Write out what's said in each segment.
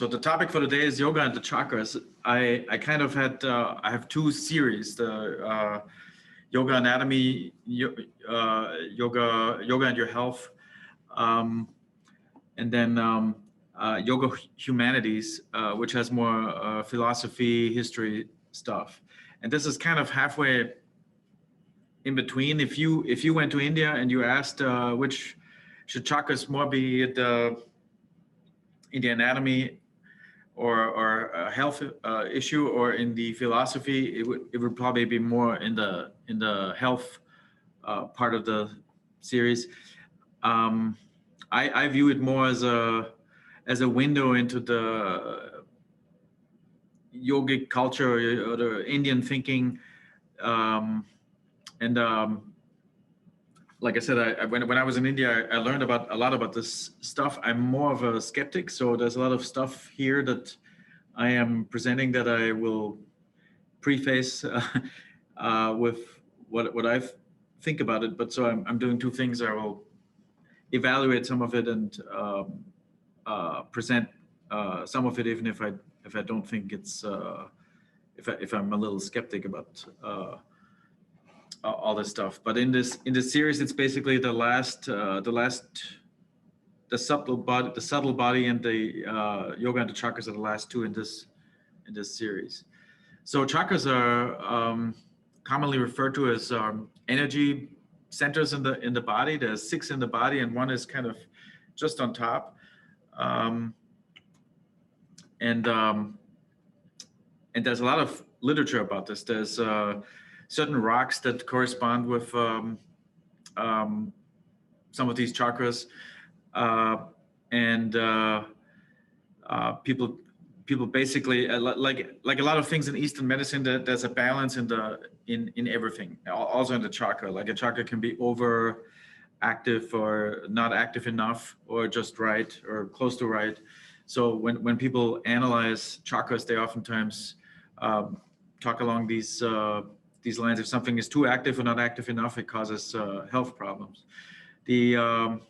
So the topic for today is yoga and the chakras. I kind of had I have two series: the yoga anatomy, yoga and your health, um, and then yoga humanities, which has more philosophy, history stuff. And this is kind of halfway in between. If you went to India and you asked which should chakras more be the in the anatomy or a health issue or in the philosophy, it would probably be more in the health part of the series. Um, I view it more as a window into the yogic culture or the Indian thinking, and like I said, when I was in India, I learned about a lot about this stuff. I'm more of a skeptic, so there's a lot of stuff here that I am presenting that I will preface with what I think about it. But so I'm doing two things. I will evaluate some of it and present some of it, even if I don't think it's if I'm a little skeptic about all this stuff. But in this series, it's basically the subtle body and the yoga and the chakras are the last two in this series. So chakras are commonly referred to as energy centers in the body. There's 6 in the body, and one is kind of just on top. And there's a lot of literature about this. There's certain rocks that correspond with some of these chakras, and people basically like a lot of things in Eastern medicine. There's a balance in everything, also in the chakra. Like a chakra can be over active or not active enough, or just right or close to right. So when people analyze chakras, they oftentimes talk along these lines. If something is too active or not active enough, it causes health problems. I'm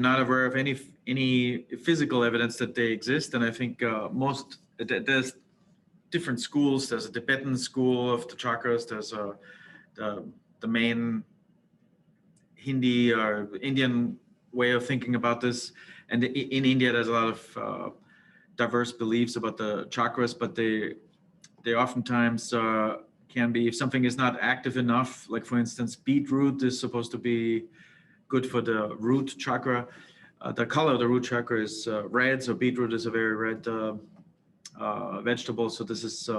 not aware of any physical evidence that they exist, and I think there's different schools. There's a Tibetan school of the chakras. There's the main Hindi or Indian way of thinking about this, and in India there's a lot of diverse beliefs about the chakras, but they oftentimes can be, if something is not active enough, like for instance, beetroot is supposed to be good for the root chakra. The color of the root chakra is red, so beetroot is a very red vegetable. So this is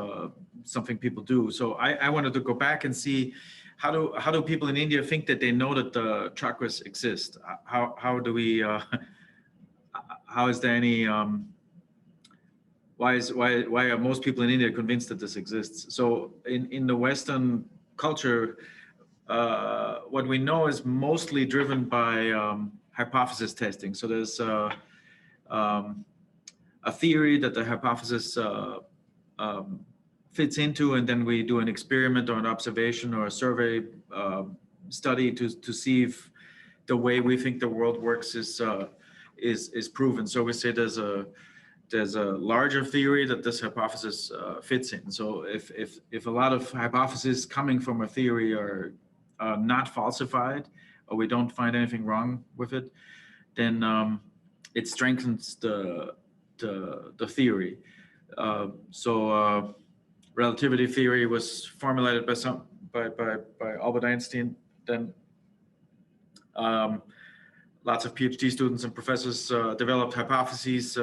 something people do. So I wanted to go back and see how do people in India think that they know that the chakras exist? How do we? How is there any? Why are most people in India convinced that this exists? So in the Western culture, what we know is mostly driven by hypothesis testing. So there's a theory that the hypothesis fits into, and then we do an experiment or an observation or a survey study to see if the way we think the world works is proven. So we say there's a larger theory that this hypothesis fits in. So if a lot of hypotheses coming from a theory are not falsified, or we don't find anything wrong with it, then it strengthens the theory. So relativity theory was formulated by Albert Einstein. Then lots of PhD students and professors developed hypotheses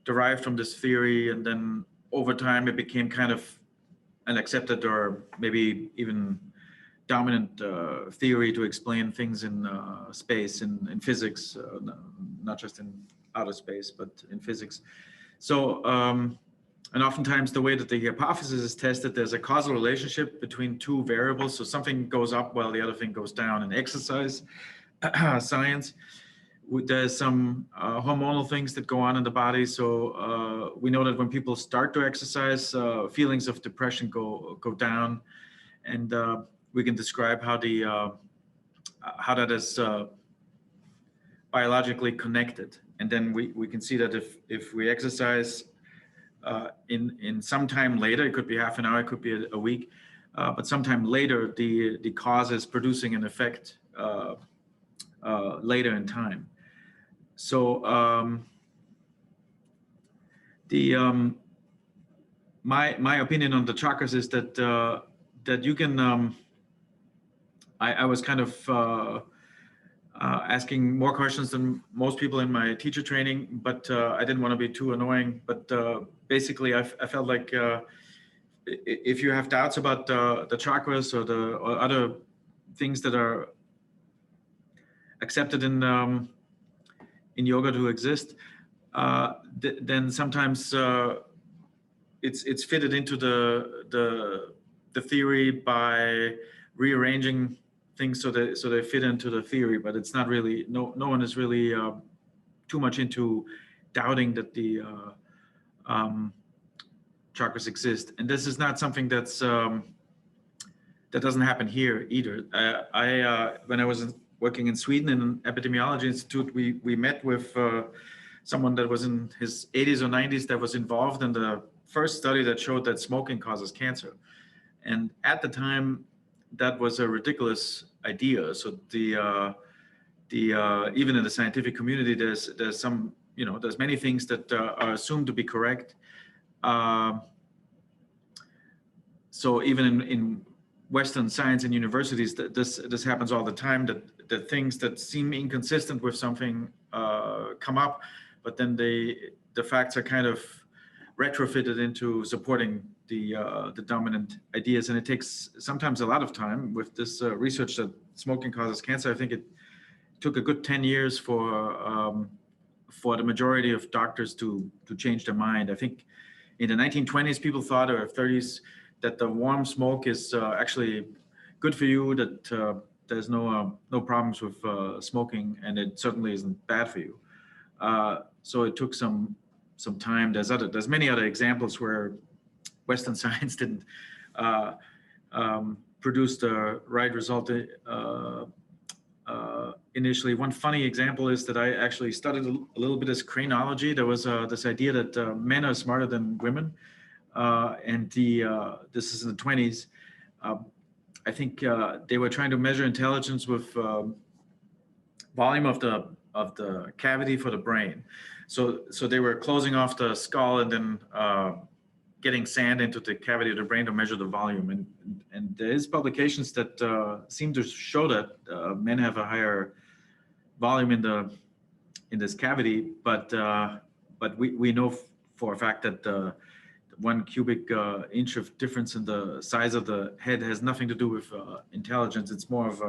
derived from this theory, and then over time it became kind of an accepted or maybe even dominant theory to explain things in space, in physics, not just in outer space, but in physics. So, and oftentimes the way that the hypothesis is tested, there's a causal relationship between two variables. So something goes up while the other thing goes down. In exercise science, there's some hormonal things that go on in the body. So we know that when people start to exercise, feelings of depression go down, and we can describe how that is biologically connected. and then we can see that if we exercise in some time later, it could be half an hour, it could be a week, but sometime later, the cause is producing an effect later in time. So my opinion on the chakras is that that you can. I was kind of asking more questions than most people in my teacher training, but I didn't want to be too annoying. But basically, I felt like if you have doubts about the chakras or other things that are accepted in yoga to exist, then sometimes it's fitted into the theory by rearranging things so they fit into the theory, but it's not really, no one is really too much into doubting that the chakras exist. And this is not something that's that doesn't happen here either. When I was working in Sweden in an epidemiology institute, we met with someone that was in his 80s or 90s that was involved in the first study that showed that smoking causes cancer. And at the time, that was a ridiculous idea. So the even in the scientific community, there's some, there's many things that are assumed to be correct. So even in Western science and universities, this happens all the time, that things that seem inconsistent with something come up, but then the facts are kind of retrofitted into supporting the dominant ideas, and it takes sometimes a lot of time with this research that smoking causes cancer. I think it took a good 10 years for the majority of doctors to change their mind. I think in the 1920s, people thought, or 30s, that the warm smoke is actually good for you, that there's no problems with smoking, and it certainly isn't bad for you. So it took some time. There's many other examples where Western science didn't produce the right result initially. One funny example is that I actually studied a little bit as craniology. There was this idea that men are smarter than women, and this is in the 20s. I think they were trying to measure intelligence with volume of the cavity for the brain. So they were closing off the skull and then getting sand into the cavity of the brain to measure the volume. And there is publications that seem to show that men have a higher volume in this cavity, but we know for a fact that 1 cubic inch of difference in the size of the head has nothing to do with intelligence. It's more of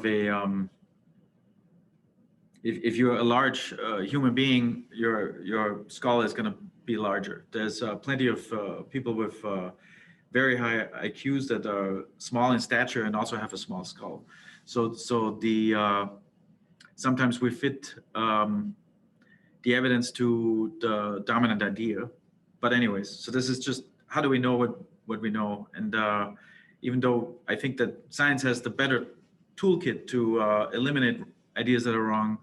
a if you're a large human being, your skull is going to be larger. There's plenty of people with very high IQs that are small in stature and also have a small skull. So sometimes we fit the evidence to the dominant idea. But anyways, so this is just, how do we know what we know? And even though I think that science has the better toolkit to eliminate ideas that are wrong,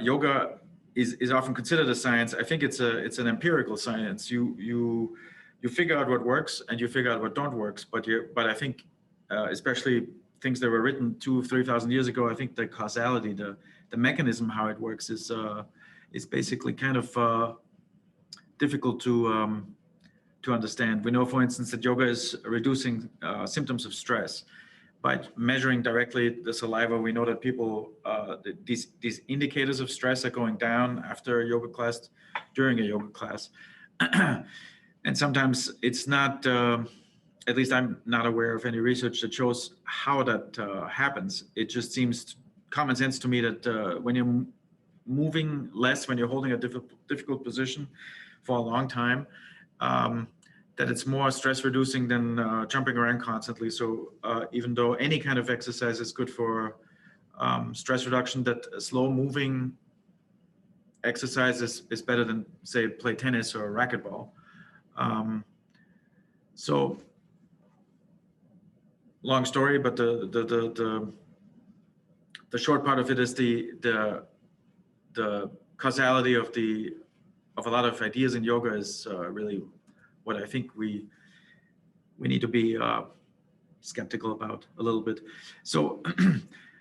yoga is often considered a science. I think it's an empirical science. You figure out what works and you figure out what don't works. But I think especially things that were written 2,000-3,000 years ago, I think the causality, the mechanism how it works is basically kind of difficult to understand. We know, for instance, that yoga is reducing symptoms of stress by measuring directly the saliva. We know that people, these indicators of stress are going down after a yoga class, during a yoga class. And sometimes it's not, at least I'm not aware of any research that shows how that happens. It just seems common sense to me that when you're moving less, when you're holding a difficult position for a long time, that it's more stress reducing than jumping around constantly. So even though any kind of exercise is good for stress reduction, that slow moving exercise is better than, say, play tennis or racquetball. So long story, but the short part of it is the causality of a lot of ideas in yoga is really what I think we need to be skeptical about a little bit. So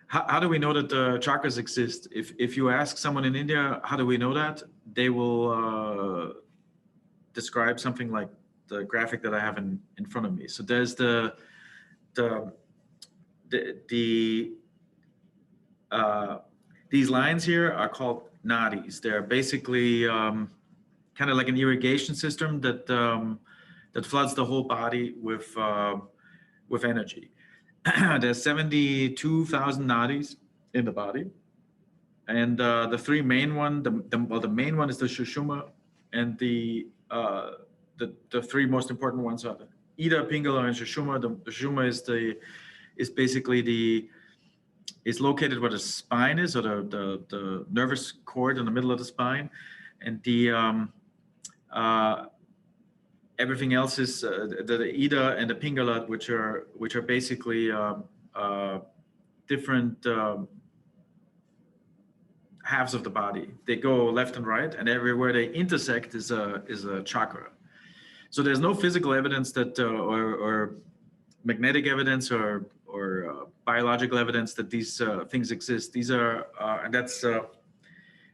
how do we know that the chakras exist? If you ask someone in India, how do we know that? They will describe something like the graphic that I have in front of me. So there's these lines here are called nadis. They're basically kind of like an irrigation system that that floods the whole body with energy. There's 72,000 nadis in the body, and the three main one, the main one is the Sushumna, and the three most important ones are the Ida, Pingala, and Sushumna. The Sushumna is basically is located where the spine is, or the nervous cord in the middle of the spine, and the everything else is the Ida and the Pingala, which are basically different halves of the body. They go left and right, and everywhere they intersect is a chakra. So there's no physical evidence that or magnetic evidence or biological evidence that these things exist. These are and that's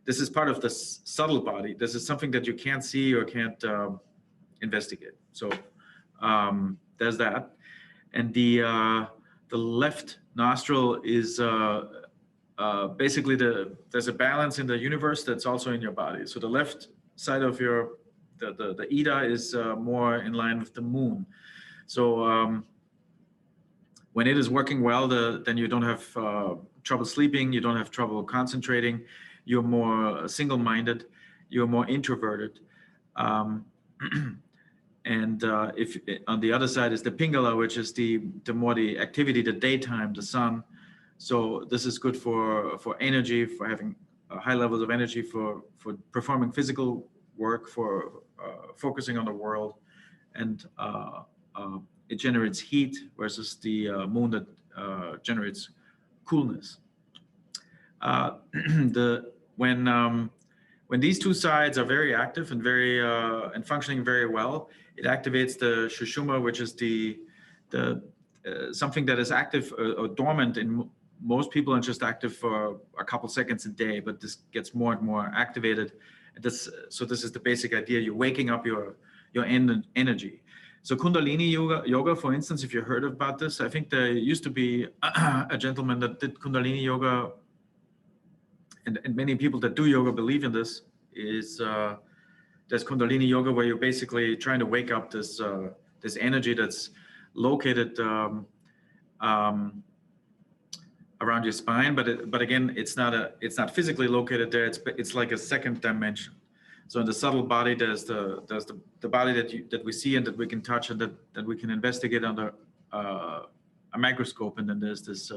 this is part of the subtle body. This is something that you can't see or can't investigate. So there's that, and the left nostril is basically there's a balance in the universe that's also in your body. So the left side of your the Ida is more in line with the moon. So when it is working well, then you don't have trouble sleeping, you don't have trouble concentrating, you're more single-minded, you're more introverted. And if on the other side is the Pingala, which is the more the activity, the daytime, the sun. So this is good for energy, for having high levels of energy, for performing physical work, for focusing on the world, and it generates heat, versus the moon that generates coolness. When these two sides are very active and very and functioning very well, it activates the Sushumna, which is the something that is active or dormant in most people and just active for a couple seconds a day, but this gets more and more activated. And so this is the basic idea. You're waking up your energy. So Kundalini yoga, for instance, if you heard about this, I think there used to be a gentleman that did Kundalini yoga, and many people that do yoga believe in this. Is there's Kundalini yoga where you're basically trying to wake up this this energy that's located around your spine, but again, it's not physically located there. It's like a second dimension. So in the subtle body, there's the body that we see and that we can touch and that we can investigate under a microscope, and then there's this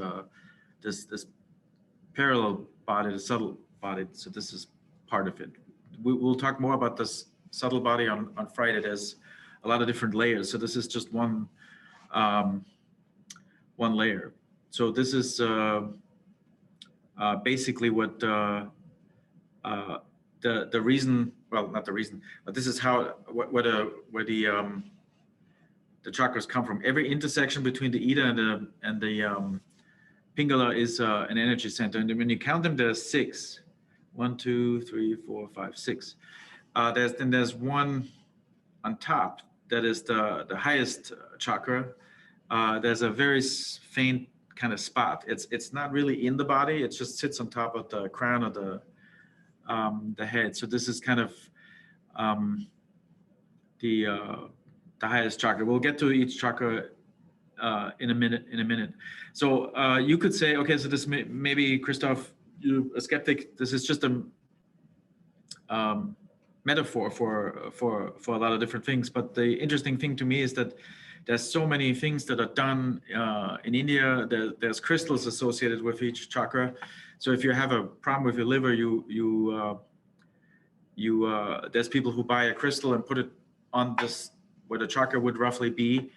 parallel body, the subtle body. So this is part of it. We'll talk more about this subtle body on Friday. There's a lot of different layers. So this is just one layer. So this is basically what the reason. Well, not the reason, but this is how where the chakras come from. Every intersection between the Ida and the Pingala is an energy center, and when you count them, there's 6. 1, 2, 3, 4, 5, 6. There's one on top that is the highest chakra. There's a very faint kind of spot. It's not really in the body. It just sits on top of the crown of the head. So this is kind of the highest chakra. We'll get to each chakra in a minute. So you could say, okay, so this maybe Christoph, you're a skeptic. This is just a metaphor for a lot of different things. But the interesting thing to me is that there's so many things that are done in India. There's crystals associated with each chakra. So if you have a problem with your liver, there's people who buy a crystal and put it on this where the chakra would roughly be,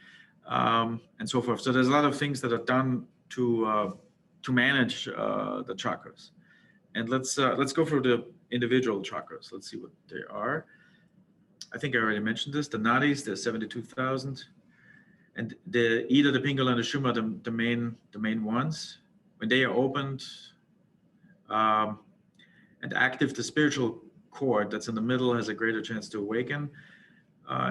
and so forth. So there's a lot of things that are done to manage the chakras. And let's go through the individual chakras. Let's see what they are. I think I already mentioned this. The nadis, there's 72,000, and the Ida, the Pingala, and the Shuma, the main ones. When they are opened and active, the spiritual cord that's in the middle has a greater chance to awaken.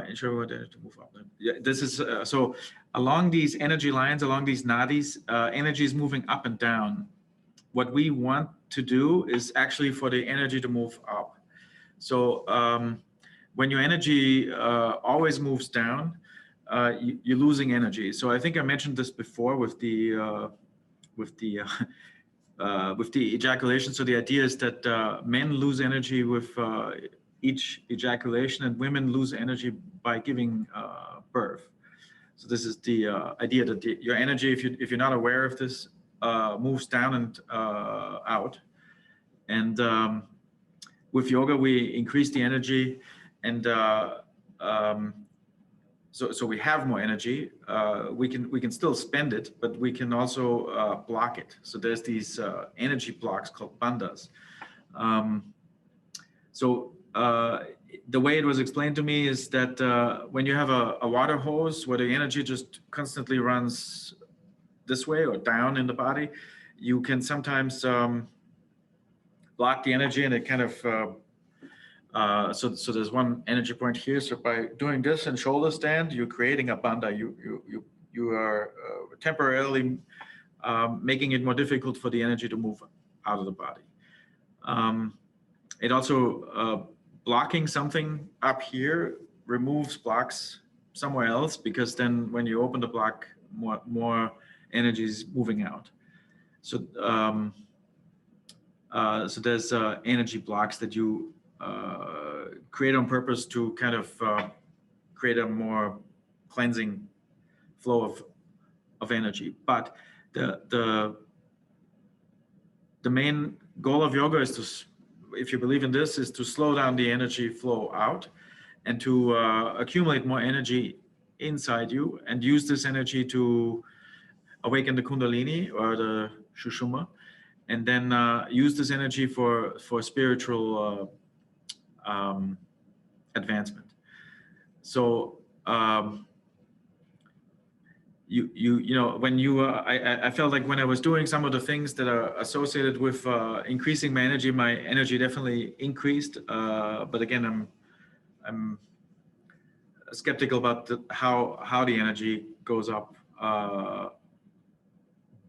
Ensure what to move up. Yeah, this is so along these energy lines, along these nadis, energy is moving up and down. What we want to do is actually for the energy to move up. So when your energy always moves down, you're losing energy. So I think I mentioned this before with the ejaculation. So the idea is that men lose energy with each ejaculation, and women lose energy by giving birth. So this is the idea that your energy, if you're not aware of this, moves down and out. And with yoga, we increase the energy, and so we have more energy. We can still spend it, but we can also block it. So there's these energy blocks called bandhas. The way it was explained to me is that when you have a water hose where the energy just constantly runs this way or down in the body, you can sometimes block the energy, and it kind of so there's one energy point here. So by doing this and shoulder stand, you're creating a bandha. You are temporarily making it more difficult for the energy to move out of the body. It also blocking something up here removes blocks somewhere else, because then when you open the block, more energy is moving out. So so there's energy blocks that you create on purpose to kind of create a more cleansing flow of energy. But the main goal of yoga is to, if you believe in this, is to slow down the energy flow out and to accumulate more energy inside you, and use this energy to awaken the Kundalini or the Shushuma, and then use this energy for spiritual advancement. So you know, when you I felt like when I was doing some of the things that are associated with increasing my energy definitely increased. But again, I'm skeptical about how the energy goes up.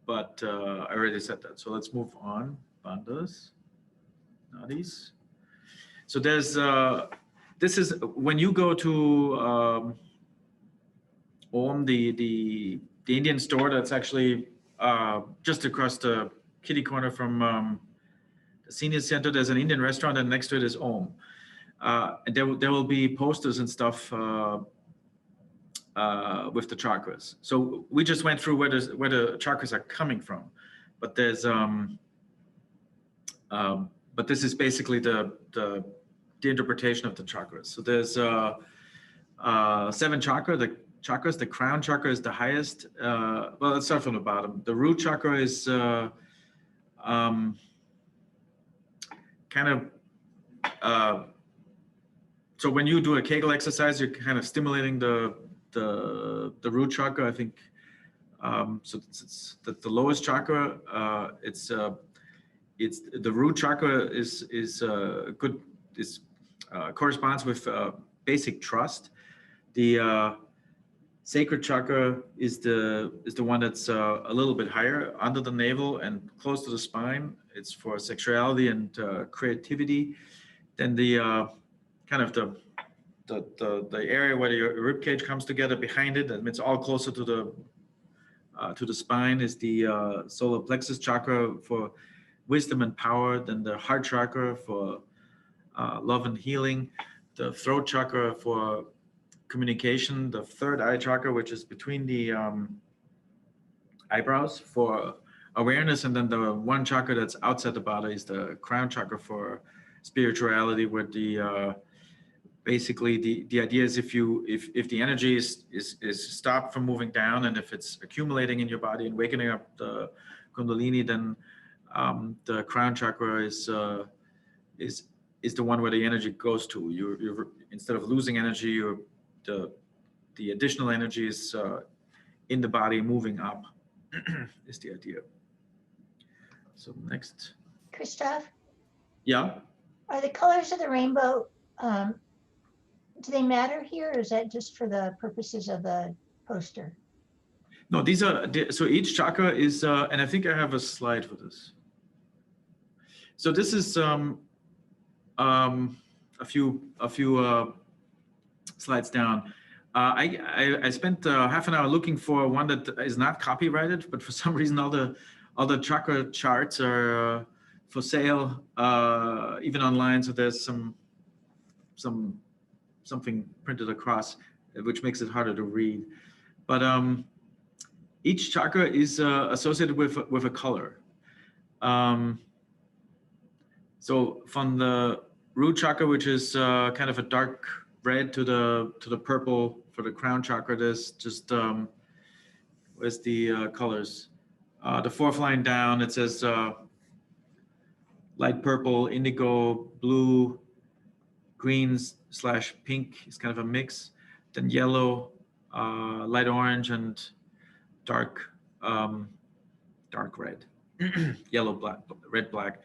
But I already said that. So let's move on. Bandhas, nadis. So there's this is when you go to Om, the Indian store that's actually just across the kitty corner from the senior center. There's an Indian restaurant, and next to it is Om. And there will be posters and stuff with the chakras. So we just went through where the chakras are coming from, but there's but this is basically the interpretation of the chakras. So there's 7 chakras. The crown chakra is the highest. Well, let's start from the bottom. The root chakra is kind of so when you do a Kegel exercise, you're kind of stimulating the root chakra. I think so. It's the lowest chakra. It's the root chakra is good. Is corresponds with basic trust. The sacred chakra is the one that's a little bit higher, under the navel and close to the spine. It's for sexuality and creativity. Then the kind of the area where your rib cage comes together behind it, and it's all closer to the spine, is the solar plexus chakra for wisdom and power. Then the heart chakra for love and healing. The throat chakra for communication. The third eye chakra, which is between the eyebrows, for awareness. And then the one chakra that's outside the body is the crown chakra for spirituality, where basically the idea is if the energy is stopped from moving down, and if it's accumulating in your body and waking up the Kundalini, then the crown chakra is the one where the energy goes to. You're instead of losing energy, the additional energy is in the body moving up. Is the idea. So next. Christoph, Yeah. are the colors of the rainbow, do they matter here, or is that just for the purposes of the poster? No, these are, so each chakra is, and I think I have a slide for this. So this is a few slides down. I spent half an hour looking for one that is not copyrighted, but for some reason all the chakra charts are for sale, even online. So there's something printed across, which makes it harder to read. But each chakra is associated with a color. So from the root chakra, which is kind of a dark red to the purple for the crown chakra, there's just where's the colors? The fourth line down, it says light purple, indigo, blue, greens / pink is kind of a mix. Then yellow, light orange, and dark red, yellow, black, red, black.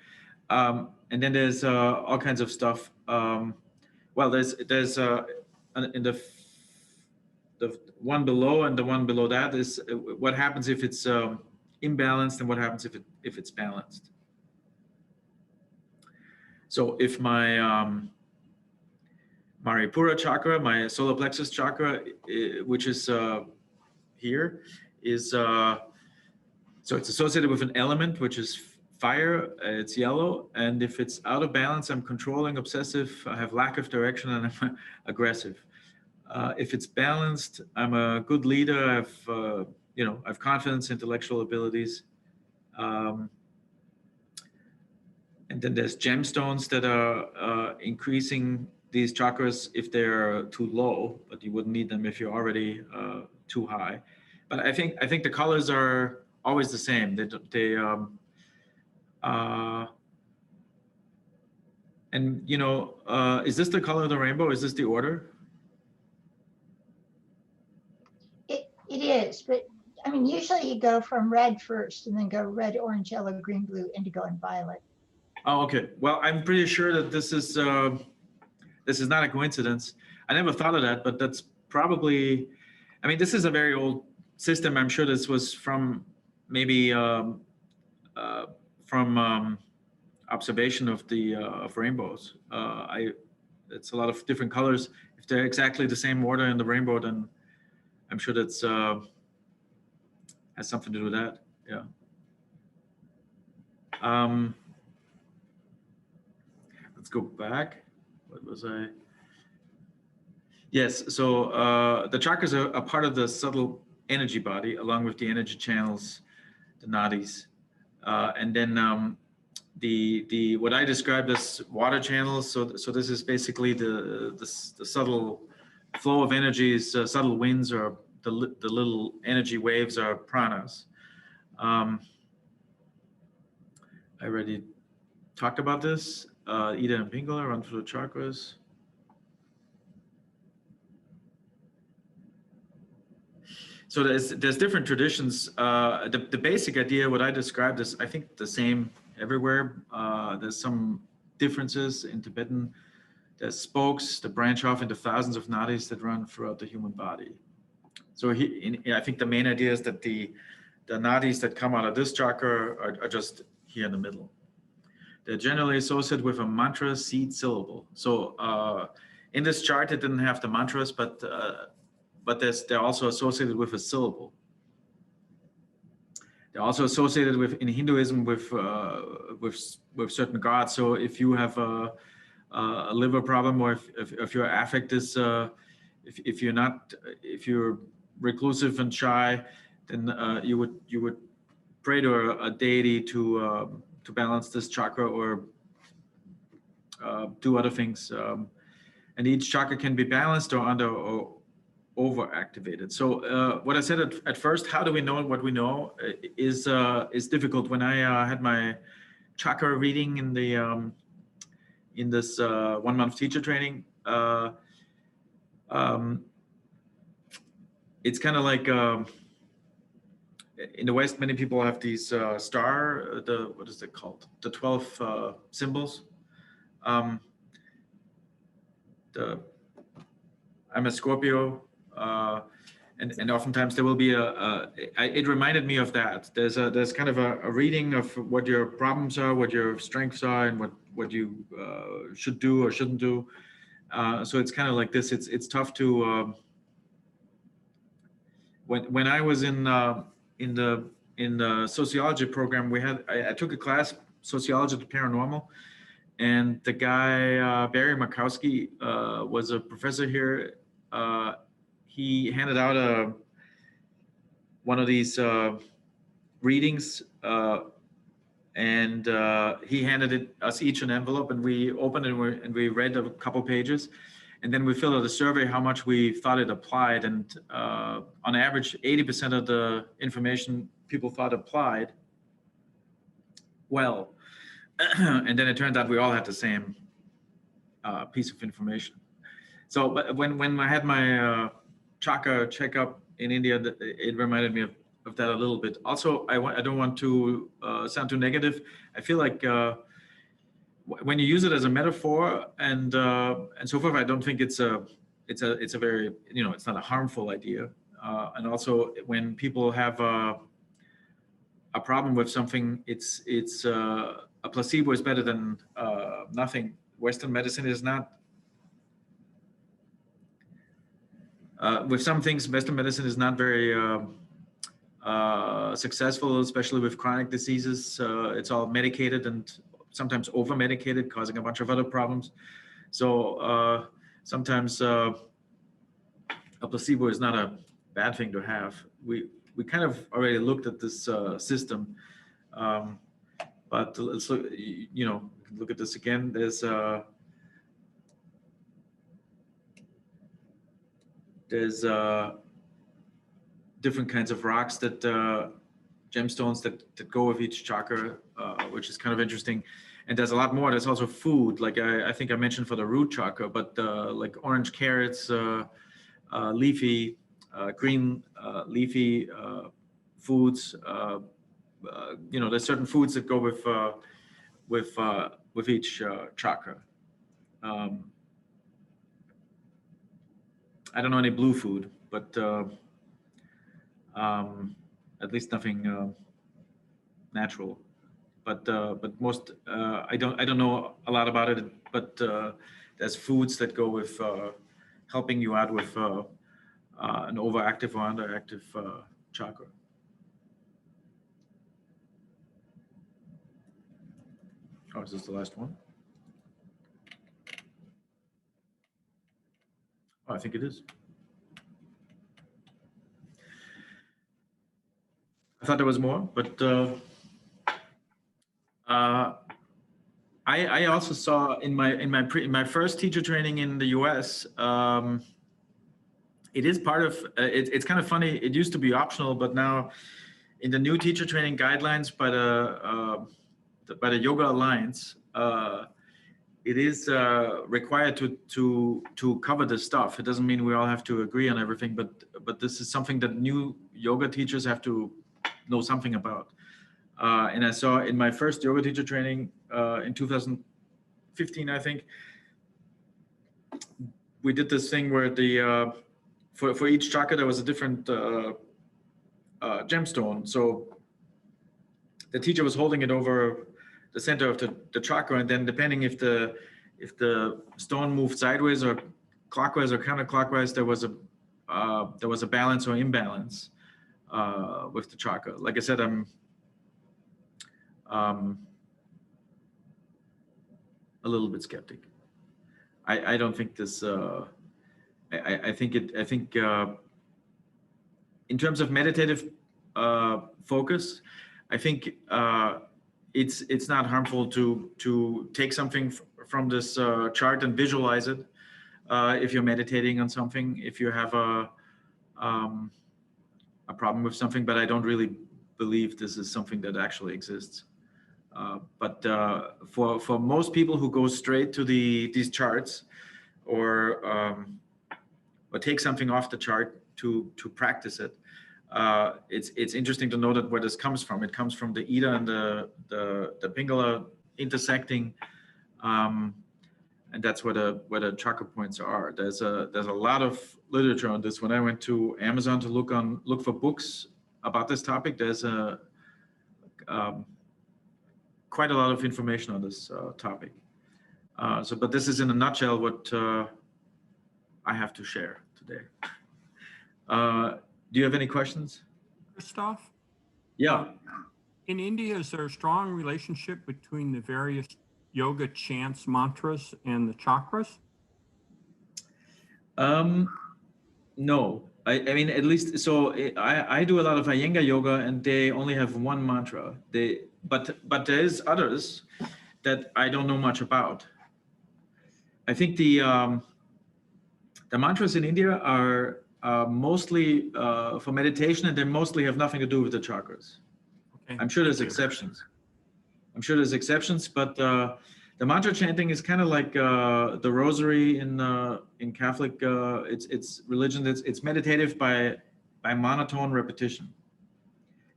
And then there's all kinds of stuff. Well, there's in the one below and the one below that is what happens if it's imbalanced and what happens if it's balanced. So if my Manipura chakra, my solar plexus chakra, which is here, is so it's associated with an element which is fire. It's yellow, and if it's out of balance, I'm controlling, obsessive, I have lack of direction, and I'm aggressive. If it's balanced, I'm a good leader. I have confidence, intellectual abilities. And then there's gemstones that are increasing these chakras if they're too low, but you wouldn't need them if you're already too high. But I think the colors are always the same. And is this the color of the rainbow? Is this the order? It is, but I mean, usually you go from red first and then go red, orange, yellow, green, blue, indigo, and violet. Oh, okay. Well, I'm pretty sure that this is not a coincidence. I never thought of that, but that's probably, I mean, this is a very old system. I'm sure this was from maybe from observation of rainbows. It's a lot of different colors. If they're exactly the same order in the rainbow, then I'm sure that's has something to do with that. Yeah. Let's go back. What was I? Yes. So the chakras are a part of the subtle energy body, along with the energy channels, the nadis, and then the what I described as water channels. So this is basically the subtle flow of energies, subtle winds, or the little energy waves are pranas. I already talked about this. Ida and Pingala run through the chakras. So there's different traditions. The basic idea, what I described, is I think the same everywhere. There's some differences in Tibetan. There's spokes that branch off into thousands of nadis that run throughout the human body. So I think the main idea is that the nadis that come out of this chakra are just here in the middle. They're generally associated with a mantra seed syllable. So in this chart, it didn't have the mantras, but they're also associated with a syllable. They're also associated with, in Hinduism, with certain gods. So if you have a liver problem, or if your affect is if you're reclusive and shy, then you would pray to a deity to balance this chakra, or do other things. and each chakra can be balanced or under or overactivated. So what I said at first, how do we know what we know, is difficult. When I had my chakra reading in the in this 1 month teacher training, it's kind of like in the West, many people have these star, what is it called? The 12 symbols. I'm a Scorpio, and oftentimes there will be it reminded me of that. There's kind of a reading of what your problems are, what your strengths are, and what you should do or shouldn't do. So it's kind of like this. It's tough to when I was in the sociology program, I took a class, sociology to paranormal, and the guy Barry Markowski was a professor here. He handed out one of these readings, and he handed us each an envelope, and we opened it and we read a couple pages, and then we filled out a survey how much we thought it applied, and on average 80% of the information people thought applied well. And then it turned out we all had the same piece of information. So but when I had my chakra checkup in India, it reminded me of that a little bit. Also, I don't want to sound too negative. I feel like when you use it as a metaphor and so forth, I don't think it's a very, it's not a harmful idea. And also when people have a problem with something, it's a placebo is better than nothing. Western medicine is not. With some things, Western medicine is not very successful, especially with chronic diseases. It's all medicated and sometimes over-medicated, causing a bunch of other problems. So sometimes a placebo is not a bad thing to have. We kind of already looked at this system, but let's look. Look at this again. There's different kinds of rocks that gemstones that go with each chakra, which is kind of interesting. And there's a lot more. There's also food, like I think I mentioned for the root chakra, but like orange carrots, leafy, green leafy foods. There's certain foods that go with each chakra. I don't know any blue food, but at least nothing natural. But most I don't know a lot about it. But there's foods that go with helping you out with an overactive or underactive chakra. Oh, is this the last one? Oh, I think it is. I thought there was more, but I also saw in my first teacher training in the U.S. It is part of it's kind of funny. It used to be optional, but now in the new teacher training guidelines by the Yoga Alliance, it is required to cover this stuff. It doesn't mean we all have to agree on everything, but this is something that new yoga teachers have to know something about. And I saw in my first yoga teacher training in 2015, I think, we did this thing where the for each chakra there was a different gemstone. So the teacher was holding it over the center of the chakra, and then depending if the stone moved sideways or clockwise or counterclockwise, there was a balance or imbalance with the chakra. Like I said, I'm a little bit skeptic. I don't think this. I think in terms of meditative focus, I think it's not harmful to take something from this chart and visualize it. if you're meditating on something, if you have a problem with something, but I don't really believe this is something that actually exists. But for most people who go straight to these charts, or take something off the chart to practice it, it's interesting to know that where this comes from. It comes from the Ida and the Pingala intersecting, and that's where the chakra points are. There's a lot of literature on this. When I went to Amazon to look for books about this topic, there's quite a lot of information on this topic. But this is in a nutshell what I have to share today. Do you have any questions? Christoph? Yeah. In India, is there a strong relationship between the various yoga chants, mantras, and the chakras? No. I mean, at least, so I do a lot of Iyengar yoga, and they only have one mantra. But there is others that I don't know much about. I think the mantras in India are mostly for meditation, and they mostly have nothing to do with the chakras. Okay. I'm sure there's exceptions. But the mantra chanting is kind of like the rosary in Catholic. It's religion. It's meditative by monotone repetition,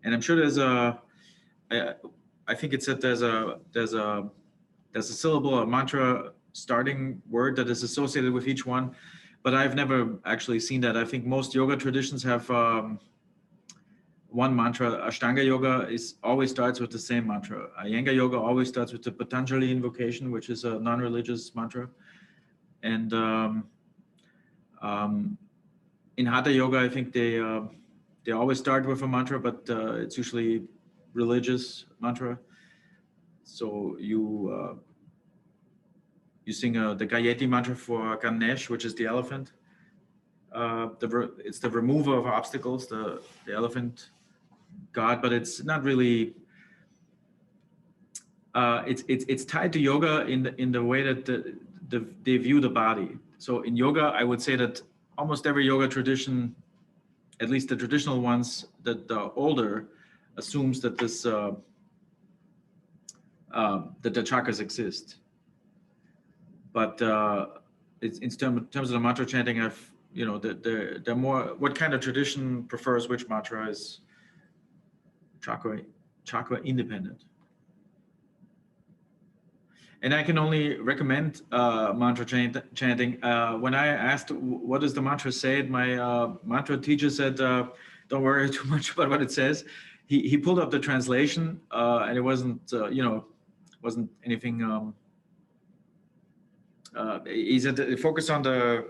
and I'm sure there's I think it said there's a syllable, a mantra starting word that is associated with each one, but I've never actually seen that. I think most yoga traditions have one mantra. Ashtanga yoga always starts with the same mantra. Iyengar yoga always starts with the Patanjali invocation, which is a non-religious mantra. And in Hatha yoga, I think they always start with a mantra, but it's usually religious mantra. So you sing the Gayatri mantra for Ganesh, which is the elephant. It's the remover of obstacles, the elephant god, but it's not really. It's tied to yoga in the way that they view the body. So in yoga, I would say that almost every yoga tradition, at least the traditional ones, that the older, assumes that this that the chakras exist. But it's in terms of the mantra chanting, they're more, what kind of tradition prefers which mantra is chakra independent. And I can only recommend mantra chanting. When I asked what does the mantra say, my mantra teacher said, don't worry too much about what it says. He pulled up the translation, and it wasn't wasn't anything. He said focus on the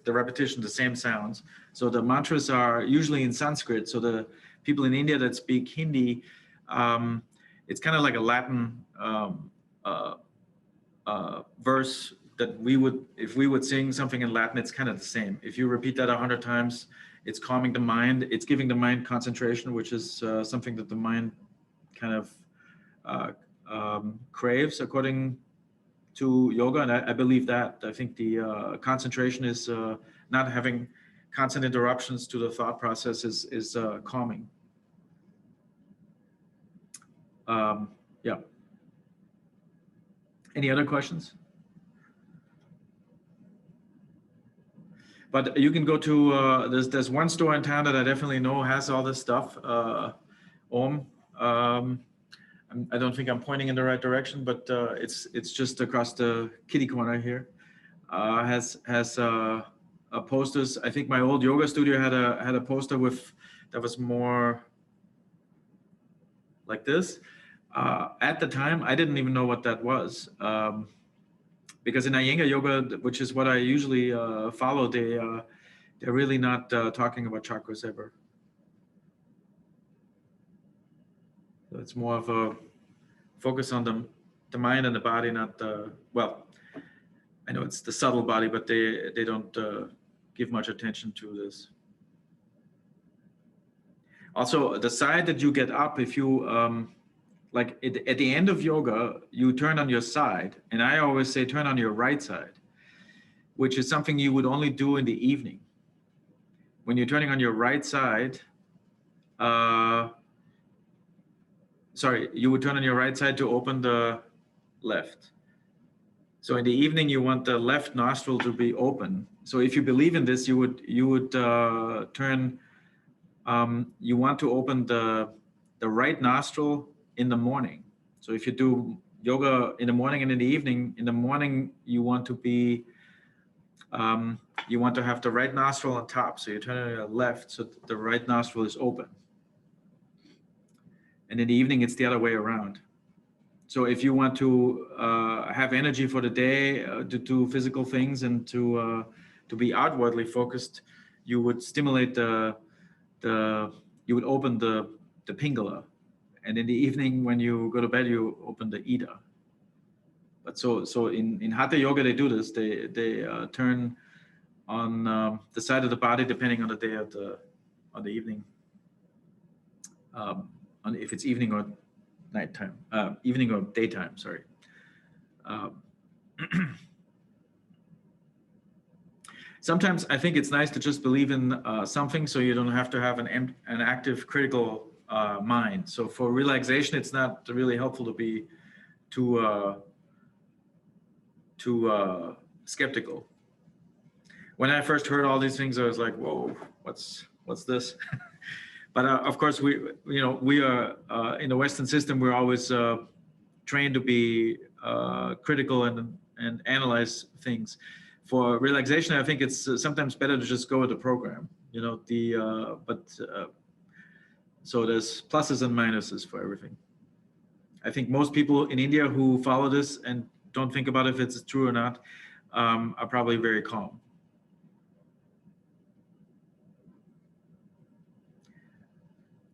repetition, the same sounds. So the mantras are usually in Sanskrit. So the people in India that speak Hindi, it's kind of like a Latin verse that if we would sing something in Latin, it's kind of the same. If you repeat that 100 times, it's calming the mind. It's giving the mind concentration, which is something that the mind kind of craves according to yoga. And I believe that. I think the concentration is not having constant interruptions to the thought process is calming. Yeah. Any other questions? But you can go to, there's one store in town that I definitely know has all this stuff, Om. I don't think I'm pointing in the right direction, but it's just across the kitty corner here. Has posters. I think my old yoga studio had a poster that was more like this. At the time, I didn't even know what that was. Because in Iyengar yoga, which is what I usually follow, they're really not talking about chakras ever. So it's more of a focus on the mind and the body, not the, well, I know it's the subtle body, but they don't give much attention to this. Also, the side that you get up, if you, like at the end of yoga, you turn on your side, and I always say turn on your right side, which is something you would only do in the evening. When you're turning on your right side, you would turn on your right side to open the left. So in the evening, you want the left nostril to be open. So if you believe in this, you would turn. You want to open the right nostril in the morning. So if you do yoga in the morning and in the evening, in the morning you want to be. You want to have the right nostril on top. So you turn on your left, so the right nostril is open. And in the evening, it's the other way around. So if you want to have energy for the day, to do physical things and to be outwardly focused, you would stimulate you would open the pingala. And in the evening, when you go to bed, you open the ida. But so in Hatha Yoga, they do this. They turn on the side of the body depending on the day of the evening. On if it's evening or nighttime, evening or daytime. Sorry. Sometimes I think it's nice to just believe in something, so you don't have to have an active critical mind. So for relaxation, it's not really helpful to be too skeptical. When I first heard all these things, I was like, "Whoa, what's this?" But of course, we are in the Western system. We're always trained to be critical and analyze things. For relaxation, I think it's sometimes better to just go with the program. So there's pluses and minuses for everything. I think most people in India who follow this and don't think about if it's true or not are probably very calm.